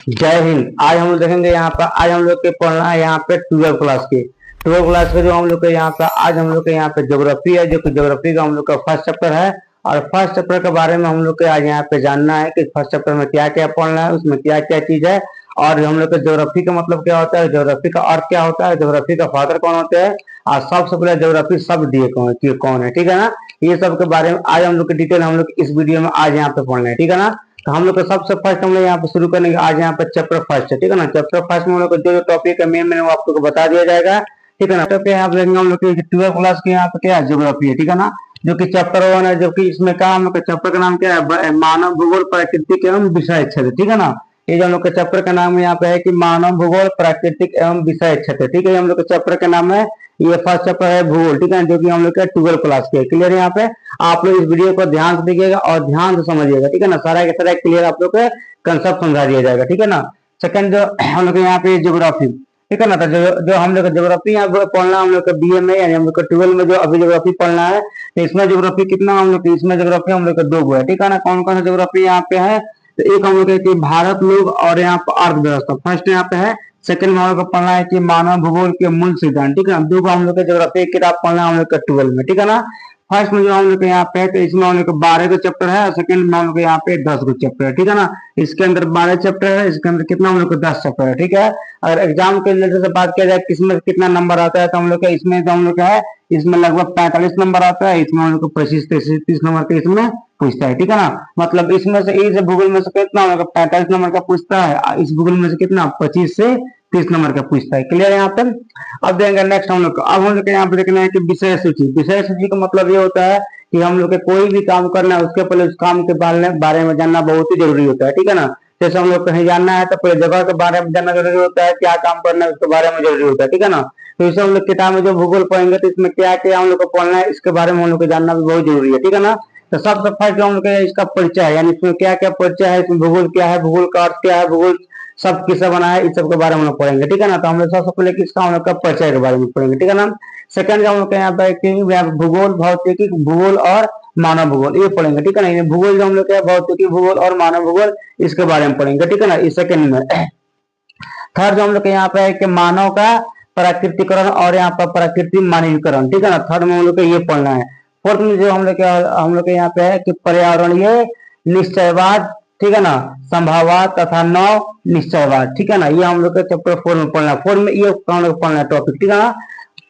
जय हिंद। आज हम लोग देखेंगे यहाँ पर, आज हम लोग के पढ़ना है यहाँ पे 12 क्लास के जो हम लोग के यहाँ पे, आज हम लोग के यहाँ पे ज्योग्राफी है, जो कि ज्योग्राफी का हम लोग का फर्स्ट चैप्टर है। और फर्स्ट चैप्टर के बारे में हम लोग के आज यहाँ पे जानना है कि फर्स्ट चैप्टर में क्या क्या पढ़ना है, उसमें क्या क्या चीज है, और हम लोग के ज्योग्राफी का मतलब क्या होता है, ज्योग्राफी का अर्थ क्या होता है, ज्योग्राफी का फादर कौन होते हैं, और सबसे पहले ज्योग्राफी शब्द दिए कौन है, ठीक है ना। ये सब के बारे में आज हम लोग की डिटेल हम लोग इस वीडियो में आज यहाँ पे पढ़ना है, ठीक है ना। तो हम लोग को सबसे फर्स्ट हम लोग यहाँ पे शुरू करेंगे आज यहाँ पे चैप्टर फर्स्ट है, ठीक है ना। चैप्टर फर्स्ट में हम लोग को जो टॉपिक है मेन वो आप लोग को बता दिया जाएगा, ठीक है ना। तो यहाँ पे हम लोग की 12 क्लास की यहाँ पे क्या है, ज्योग्राफी है, ठीक है ना। जो कि चैप्टर 1 है, जो कि इसमें क्या हम लोग के चैप्टर का नाम क्या है, मानव भूगोल प्राकृतिक एवं विषय क्षेत्र, ठीक है ना। ये जो हम लोग के चैप्टर का नाम यहाँ पे है कि मानव भूगोल प्राकृतिक एवं विषय क्षेत्र, ठीक है। हम लोग के चैप्टर का नाम है, ये फर्स्ट चैप्टर है भूगोल, ठीक है, जो कि हम लोग के 12 क्लास के। क्लियर है यहाँ पे। आप लोग इस वीडियो को ध्यान से देखिएगा और ध्यान से समझिएगा, ठीक है ना। सारा के सारा क्लियर आप लोग के कंसेप्ट समझा दिया जाएगा, ठीक है ना। सेकंड जो हम लोग यहाँ पे ज्योग्राफी, ठीक है ना। तो जो हम लोग ज्योग्राफी यहाँ पे पढ़ना हम लोग का बीए में, यानी हम लोग का 12 में जो अभी ज्योग्राफी पढ़ना है, तो इसमें ज्योग्राफी कितना हम लोग, इसमें ज्योग्राफी हम लोग का 2 है, ठीक है ना। कौन कौन सा ज्योग्राफी यहाँ पे है, तो एक हम लोग कि भारत लोग और यहाँ पर अर्थव्यवस्था फर्स्ट यहाँ पे है। सेकंड में हम लोग को पढ़ना है कि मानव भूगोल के मूल सिद्धांत, ठीक है ना। 2 हम लोग के ज्योग्राफी की किताब पढ़ना है हम लोग का 12 में, ठीक है ना। फर्स्ट में जो हम लोग यहाँ पे है, तो इसमें हम लोग 12 का चैप्टर है, और सेकंड में हम लोग यहाँ पे 10 का चैप्टर है, ठीक है ना। इसके अंदर 12 चैप्टर है, इसके अंदर कितना हम लोग को 10 चैप्टर है, ठीक है। अगर एग्जाम के रिलेटेड से बात किया जाए किसमें कितना नंबर आता है, तो हम लोग इसमें जो हम लोग है, इसमें लगभग 45 नंबर आता है, इसमें हम लोग को 25 नंबर का इसमें पूछता है, ठीक है ना। मतलब इसमें से इस भूगोल में से कितना हम लोग 45 नंबर का पूछता है, इस भूगोल में से कितना 25 से 30 नंबर का पूछता है। क्लियर है यहाँ पे। अब देखेंगे नेक्स्ट हम लोग को, अब हम लोग यहाँ पे देखना है कि विषय सूची। विषय सूची का मतलब ये होता है कि हम लोग के कोई भी काम करना है उसके पहले उस काम के बारे में जानना बहुत ही जरूरी होता है, ठीक है ना। जैसे हम लोग कहीं जानना है तो पहले जगह के बारे में जानना जरूरी होता है, क्या काम करना है उसके बारे में जरूरी होता है, ठीक है ना। तो इसे हम लोग किताब में जो भूगोल पढ़ेंगे तो इसमें क्या क्या हम लोग को पढ़ना है, इसके बारे में हम लोग को जानना भी बहुत जरूरी है, ठीक है ना। तो सबसे फर्स्ट जो हम लोग इसका परिचय है, यानी इसमें क्या क्या परिचय है, इसमें भूगोल क्या है, भूगोल का अर्थ क्या है, भूगोल सब किससे बना है, इस सब के बारे में हम लोग पढ़ेंगे, ठीक है ना। तो हम लोग सबसे पहले किसका हम लोग का परिचय के बारे में पढ़ेंगे, ठीक है ना। सेकंड हम लोग यहाँ पे भूगोल, भौतिकी, भूगोल और मानव भूगोल ये पढ़ेंगे, ठीक है ना। भूगोल जो हम लोग भौतिकी भूगोल और मानव भूगोल इसके बारे में पढ़ेंगे, ठीक है ना, इस सेकंड में। थर्ड जो हम लोग यहाँ पे है कि मानव का प्राकृतिकरण और यहाँ पर प्राकृतिक मानवीकरण, ठीक है ना। थर्ड में हम लोग ये पढ़ना है। फोर्थ में जो हम लोग यहाँ पे है कि पर्यावरणीय निश्चयवाद, ठीक है ना, संभाववाद तथा नव निश्चयवाद, ठीक है ना। ये हम लोग के चैप्टर 4 में पढ़ना है। 4 में ये हम लोग पढ़ना है टॉपिक, ठीक है ना।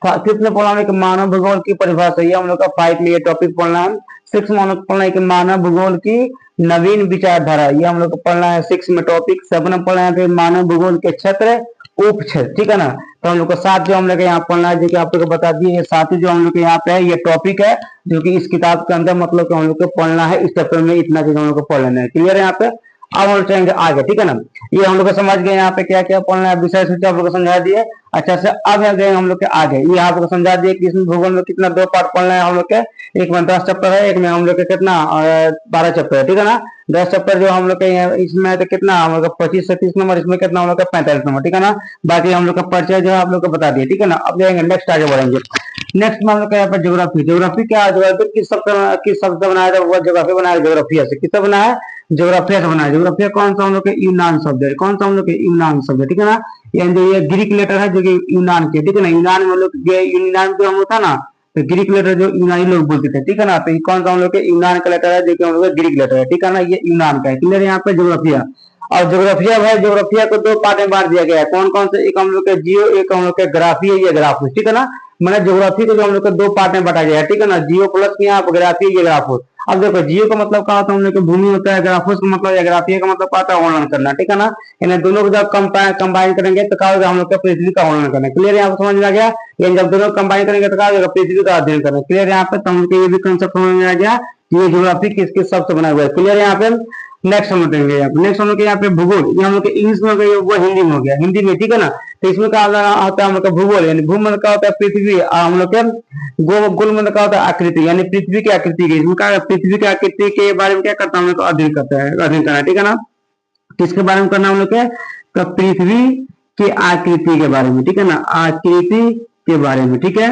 फिफ्थ में पढ़ना है कि मानव भूगोल की परिभाषा, ये हम लोग का 5 में ये टॉपिक पढ़ना है। 6 में हम लोग पढ़ना है कि मानव भूगोल की नवीन विचारधारा, ये हम लोग को पढ़ना है 6 में टॉपिक। 7 में पढ़ना है मानव भूगोल के क्षेत्र उप क्षेत्र, ठीक है ना। तो हम लोग को 7 जो हम लोग यहाँ पढ़ना है, जो कि आप लोग को बता दिए, ये 7 जो हम लोग यहाँ पे है ये टॉपिक है, जो कि इस किताब के अंदर मतलब हम लोग को पढ़ना है। इस चैप्टर में इतना चीज हम लोग को पढ़ लेना है। क्लियर है यहाँ पे। अब हम लोग चलेंगे आगे, ठीक है ना। ये हम लोग को समझ गए यहाँ पे क्या क्या पढ़ना है, विषय सूची आप लोग को समझा दिए अच्छा से। अब गए हम लोग के आगे, ये आप लोग को समझा दिए कि इसमें भूगोल में कितना 2 पार्ट पढ़ना है हम लोग के। एक में 10 चैप्टर है, एक में हम लोग के कितना 12 चैप्टर है, ठीक है ना। 10 चैप्टर जो हम लोग के इसमें तो कितना हम लोग का 25 से 30 नंबर, इसमें कितना हम लोग का 45 नंबर, ठीक है ना। बाकी हम लोग का परिचय जो है आप लोग को बता दिए, ठीक है ना। अब जाएंगे नेक्स्ट, आगे बढ़ेंगे। नेक्स्ट में हम लोग यहाँ पर ज्योग्राफी। ज्योग्राफी क्या है, ज्योग्राफी किस शब्द से बनाया था, वो ज्योग्राफी बनाया ज्योग्राफिया से। किससे बना है, ज्योग्राफिया से बना है। ज्योग्राफिया कौन सा हम लोग के यूनान शब्द है, कौन सा हम लोग के यूनान शब्द है, ठीक है ना। ये ग्रीक लेटर है जो कि यूनान के, ठीक है ना। यूनान में लोग यूनान जो हम लोग था ना, तो ग्रीक लेटर जो यूनानी लोग बोलते थे, ठीक है ना। तो कौन सा हम लोग के यूनान का लेटर है, जो कि हम लोग ग्रीक लेटर है, ठीक है ना। ये यूनान का है। क्लियर है यहाँ पे ज्योग्राफिया। और ज्योग्राफिया भाई, ज्योग्राफिया को 2 पार्ट में बांट दिया गया है। कौन कौन से, एक हम लोग के जियो, एक हम लोग के ग्राफी है, ये ग्राफुस, ठीक है ना। मैंने ज्योग्राफी को जो हम लोग को 2 पार्ट में बांटा गया है, ठीक है ना। जियो प्लस यहाँ ग्राफी, ये ग्राफुस। अब देखो जियो का मतलब क्या होता है, हम लोग भूमि होता है। ग्राफुस का मतलब, ग्राफिया का मतलब क्या होता है, वर्णन करना, ठीक है ना। इन दोनों को जब कंबाइन करेंगे तो क्या होगा, हम लोग का पृथ्वी का वर्णन करना। क्लियर यहाँ पे समझ में आ गया। ये जब दोनों कंबाइन करेंगे तो क्या होगा, पृथ्वी का अध्ययन करना। क्लियर यहाँ पे। तो हम लोग ये भी कंसेप्ट समझ में आ गया कि ये ज्योग्राफी किस किस शब्द से बना हुआ है। क्लियर यहाँ पे। नेक्स्ट हम लोग देंगे यहाँ पे, नेक्स्ट हम लोग यहाँ पे भूगोल, ये हम लोग इंग्लिश में हो गया, वो हिंदी में हो गया, हिंदी में, ठीक है ना। तो इसमें क्या होता है हम लोग का भूगोल, यानी भू मतलब क्या होता है पृथ्वी, हम लोग के गोल मतलब क्या होता है आकृति, यानी पृथ्वी की आकृति की। इसमें क्या पृथ्वी की आकृति के बारे में क्या करता है हम लोग अध्ययन करता है, अध्ययन करना, ठीक है ना। किसके बारे में करना हम लोग के, पृथ्वी की आकृति के बारे में, ठीक है ना। आकृति के बारे में, ठीक है,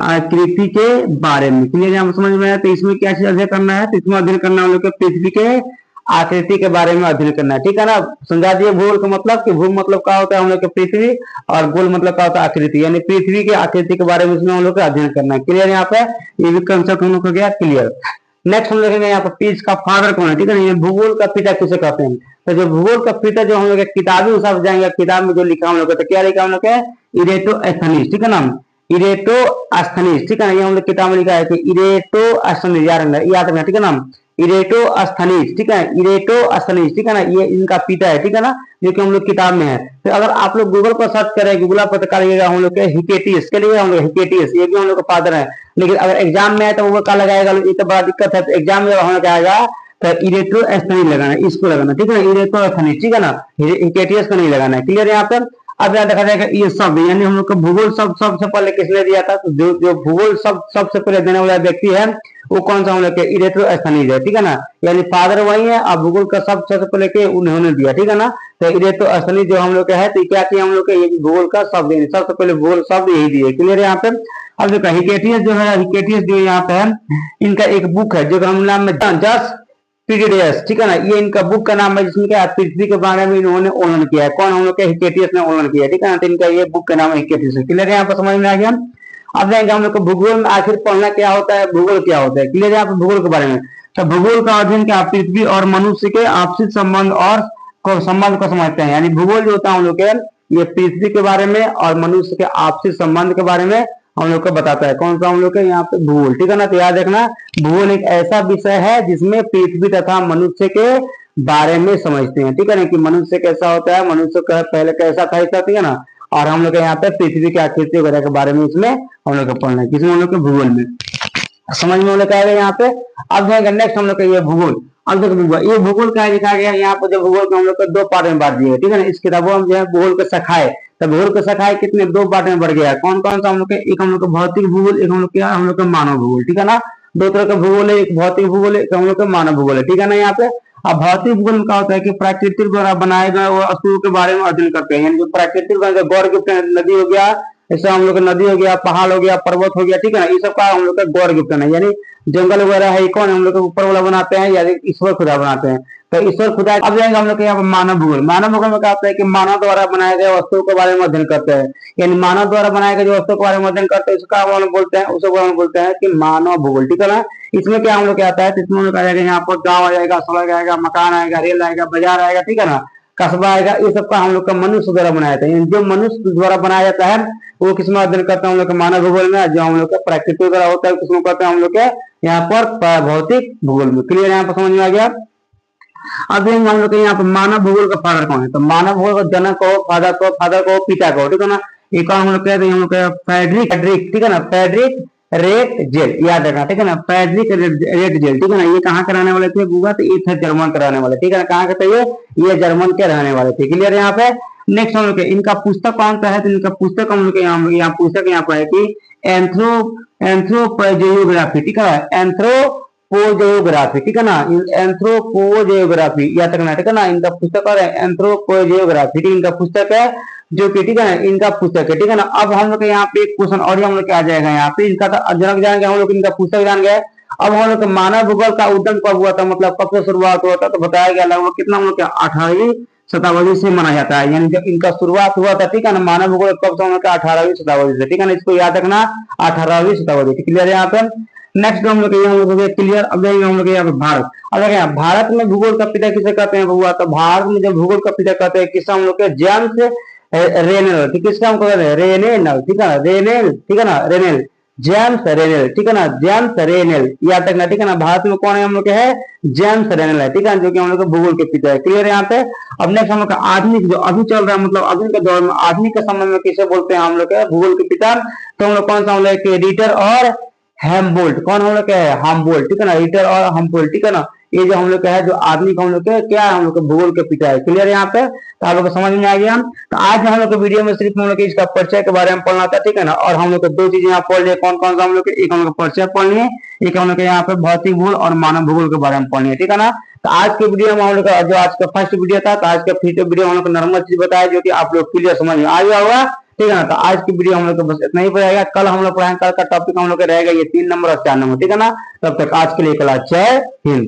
आकृति के बारे में। क्लियर हम समझ में आया। तो इसमें क्या चीज अध्ययन करना है, तो इसमें अध्ययन करना हम लोग के पृथ्वी के आकृति के बारे में अध्ययन करना है, ठीक है ना। समझा दिए भूगोल का मतलब कि भू मतलब क्या होता है हम लोग के पृथ्वी, और गोल मतलब क्या होता है आकृति, यानी पृथ्वी की आकृति के बारे में इसमें हम लोग का अध्ययन करना है। क्लियर यहाँ पे, ये भी कंसेप्ट हम लोग को गया क्लियर। नेक्स्ट हम देखेंगे यहाँ पर पीस का फादर कौन है, ठीक है ना। ये भूगोल का पिता किसे कहते हैं, तो जो भूगोल का पिता जो हम लोग किताबी हिसाब जाएंगे, किताब में जो लिखा हम लोग तो क्या लिखा हम लोग इरेटोस्थनीज, ठीक है ना, इरेटोस्थनीज, ठीक है ना। ये हम लोग किताब में लिखा है कि इरेटोस्थनीज याद रखना, ठीक है ना, इरेटोस्थनीज, ठीक है, इरेटोस्थनीज, ठीक है ना, ये इनका पिता है, ठीक है ना, जो कि हम लोग किताब में है। तो अगर आप लोग गूगल पर सर्च करें, गूगल पर करिएगा हम लोग के हिकेटियस के लिए, हम लोग हिकेटियस, ये भी हम लोग का फादर है। लेकिन अगर एग्जाम में है तो वो क्या लगाएगा, ये तो बड़ा दिक्कत है। तो एग्जाम में हम लोग आएगा तो इरेटोस्थनीज लगाना है, इसको लगाना, ठीक है ना, इरेटोस्थनीज, ठीक है ना, हिकेटियस को नहीं लगाना है। क्लियर है यहाँ पर। अब यहाँ देखा जाएगा ये शब्द, यानी हम लोग को भूगोल शब्द सबसे पहले किसने दिया था, तो जो भूगोल शब्द सबसे पहले देने वाला व्यक्ति है वो कौन सा हम लोग के इरेटोस्थनीज है, ठीक है ना, यानी फादर वही है और भूगोल का शब्द सबसे पहले के उन्होंने दिया, ठीक है ना। तो इरेटोस्थनीज जो हम लोग का है, तो क्या किया हम लोग के, ये भूगोल का शब्द सबसे पहले भूगोल शब्द यही दिए। क्लियर है यहाँ पे। अब देखो हिकेटियस जो है, हिकेटियस जो यहाँ पे है, इनका एक बुक है जो हम नाम में जस्ट पीरियड्स, ठीक है ना, ये इनका बुक का नाम है जिसमें क्या पृथ्वी के बारे में इन्होंने वर्णन किया है। कौन हम लोग के हिकेटियस ने वर्णन किया है, ठीक है ना, तो इनका ये बुक का नाम है हिकेटियस। क्लियर है यहाँ पर, समझ में आ गया। अब जाएंगे हम लोग को भूगोल में आखिर पढ़ना क्या होता है, भूगोल क्या होता है। क्लियर है यहाँ पर भूगोल के बारे में। तो भूगोल का अध्ययन क्या पृथ्वी और मनुष्य के आपसी संबंध और संबंध को समझते हैं, यानी भूगोल जो होता है हम लोग के ये पृथ्वी के बारे में और मनुष्य के आपसी संबंध के बारे में हम लोग को बताता है। कौन सा हम लोग के यहाँ पे भूगोल, ठीक है ना। तो याद रखना भूगोल एक ऐसा विषय है जिसमें पृथ्वी तथा मनुष्य के बारे में समझते हैं, ठीक है ना, कि मनुष्य कैसा होता है, मनुष्य का पहले कैसा था, ठीक है ना, और हम लोग यहाँ पे पृथ्वी की आकृति वगैरह के बारे में इसमें हम लोग को पढ़ना है, किसमें हम लोग के भूगोल में, समझ में हम लोग आएगा यहाँ पे। अब जाएंगे नेक्स्ट हम लोग का ये भूगोल। अब देखो ये भूगोल का लिखा गया यहाँ पर, जो भूगोल को हम लोग को दो पार्ट में बांट दिए, ठीक है ना। इस किताबों में जो है भूगोल के शाखाएं, तो भूगोल के शाखाएं कितने दो पार्ट में बढ़ गया। कौन कौन सा हम लोग के, एक हम लोग का भौतिक भूगोल, एक हम लोग क्या हम लोग का मानव भूगोल, ठीक है ना। दो तरह का भूगोल है, एक भौतिक भूगोल है, एक हम लोग का मानव भूगोल है, ठीक है ना। यहाँ पे अब भौतिक भूगोल में क्या होता है कि प्राकृतिक द्वारा बनाए गए वस्तुओं के बारे में अध्ययन करते हैं, यानी जो प्राकृतिक गौर गिफ्ट नदी हो गया, जैसे हम लोग का नदी हो गया, पहाड़ हो गया, पर्वत हो गया, ठीक है ना, ये सब का हम लोग का गौर गिफ्ट है, यानी जंगल वगैरह है कौन हम लोग के ऊपर वाला बनाते हैं या ईश्वर खुदा बनाते हैं, तो ईश्वर खुदा। अब जाएंगे हम लोग यहाँ पर मानव भूगोल। मानव भूगोल में क्या होता है कि मानव द्वारा बनाए गए वस्तुओं के बारे में अध्ययन करते हैं, यानी मानव द्वारा बनाए गए जो वस्तुओं के बारे में अध्ययन करते हैं उसका हम लोग बोलते हैं, उसको हम बोलते हैं कि मानव भूगोल, ठीक है ना। इसमें क्या हम लोग आता है, इसमें हम लोग आ जाएगा यहाँ पर गाँव आ जाएगा, सड़क आएगा, मकान आएगा, रेल आएगा, बाजार आएगा, ठीक है ना, कस्बा आएगा, ये सब का हम लोग का मनुष्य द्वारा बनाया जाता है। जो मनुष्य द्वारा बनाया जाता है वो किसमें अध्ययन करते हैं हम लोग के मानव भूगोल में, जो हम लोग का प्राकृतिक द्वारा होता है किसमें करते हैं हम लोग के यहाँ पर भौतिक भूगोल में। क्लियर यहाँ पर समझ में आ गया। अब हम लोग यहाँ पर मानव भूगोल का फादर कौन है, तो मानव भूगोल का जनक को, फादर को, पिता को, ठीक है ना। एक हम लोग कहते हैं हम लोग फ्रेडरिक, ठीक है ना, फ्रेडरिक रेट जेल, याद रखना, ठीक है ना, फ्रेडरिक रेट जेल, ठीक है ना। ये कहाँ के रहने वाले थे गूगा, तो ये थे जर्मन के रहने वाले, ठीक है ना। कहाँ के थे ये जर्मन के रहने वाले थे। क्लियर यहाँ पे। नेक्स्ट हम लोग इनका पुस्तक कौन सा है, तो इनका पुस्तक हम लोग यहाँ पुस्तक यहाँ पर है कि एंथ्रोपोजियोग्राफी, ठीक है, एंथ्रोपोजियोग्राफी, ठीक है ना, एंथ्रोपोजियोग्राफी याद रखना, ठीक है ना। इनका पुस्तक है एंथ्रोपोजियोग्राफी, इनका पुस्तक है जो कि, ठीक है ना, इनका पुस्तक है, ठीक है ना। अब हम लोग यहाँ पे एक क्वेश्चन और हम लोग क्या आ जाएगा यहाँ पे, इनका जनक जान गया हम लोग, इनका पुस्तक जान गया। अब हम लोग मानव भूगोल का उद्गम कब हुआ था, मतलब कब से शुरुआत हुआ था, तो बताया गया लगभग कितना हम लोग 18वीं शताब्दी से माना जाता है, यानी जब इनका शुरुआत हुआ था, ठीक है ना, मानव भूगोल कब से हम लोग 18वीं शताब्दी से, ठीक है ना, इसको याद रखना 18वीं शताब्दी। क्लियर है यहाँ पे। नेक्स्ट हम लोग क्लियर। अब हम लोग यहाँ पे भारत। अब देखिए भारत में भूगोल का पिता किसे कहते हैं हुआ, तो भारत में जब भूगोल का पिता कहते हैं किसका हम लोग के जेम्स रेनेल, ठीक है, किसका हम कहते हैं रेनेल, ठीक है ना, रेनेल, ठीक है ना, रेनेल, जेम्स रेनेल, ठीक है ना, जेम्स रेनेल याद रखना, ठीक है ना। भारत में कौन है हम लोग के है, जेम्स रेनेल है, ठीक है, जो कि हम लोग भूगोल के पिता है। क्लियर है यहाँ पे। अब नेक्स्ट हम लोग का आधुनिक जो अभी चल रहा है, मतलब आधुनिक के दौर में, आधुनिक के समय में किसे बोलते हैं हम लोग के भूगोल के पिता, तो हम लोग कौन सा हम लोग के रीटर और हेम्बोल्ट, कौन हम लोग का है हेम्बोल्ट, ठीक है ना, रीटर और हेम्बोल्ट, ठीक है ना, ये जो हम लोग का है जो आदमी का हम लोग के क्या है हम लोग के भूगोल के पिता है। क्लियर है यहाँ पे। तो आप लोग को समझ में आ गया। तो आज हम लोग के वीडियो में सिर्फ हम लोग इसका परिचय के बारे में पढ़ना था, ठीक है ना, और हम लोग को दो चीजें यहाँ पढ़ लिए, कौन कौन सा हम लोग के, एक हम लोग परिचय पढ़ लिए, एक हम लोग यहाँ पे भौतिक भूगोल और मानव भूगोल के बारे में पढ़ लिए, ठीक है ना। तो आज के वीडियो में हम लोग का जो आज का फर्स्ट वीडियो था, तो आज का फीचर वीडियो हम लोग को नॉर्मल चीज बताया जो कि आप लोग क्लियर समझ में आ गया होगा, ठीक है ना। तो आज की वीडियो हम लोग को बस इतना ही पड़ेगा। कल हम लोग पढ़ाएंगे, कल का टॉपिक हम लोग का रहेगा ये 3 नंबर और 4 नंबर, ठीक है ना। तब तक आज के लिए क्लास जय हिंद।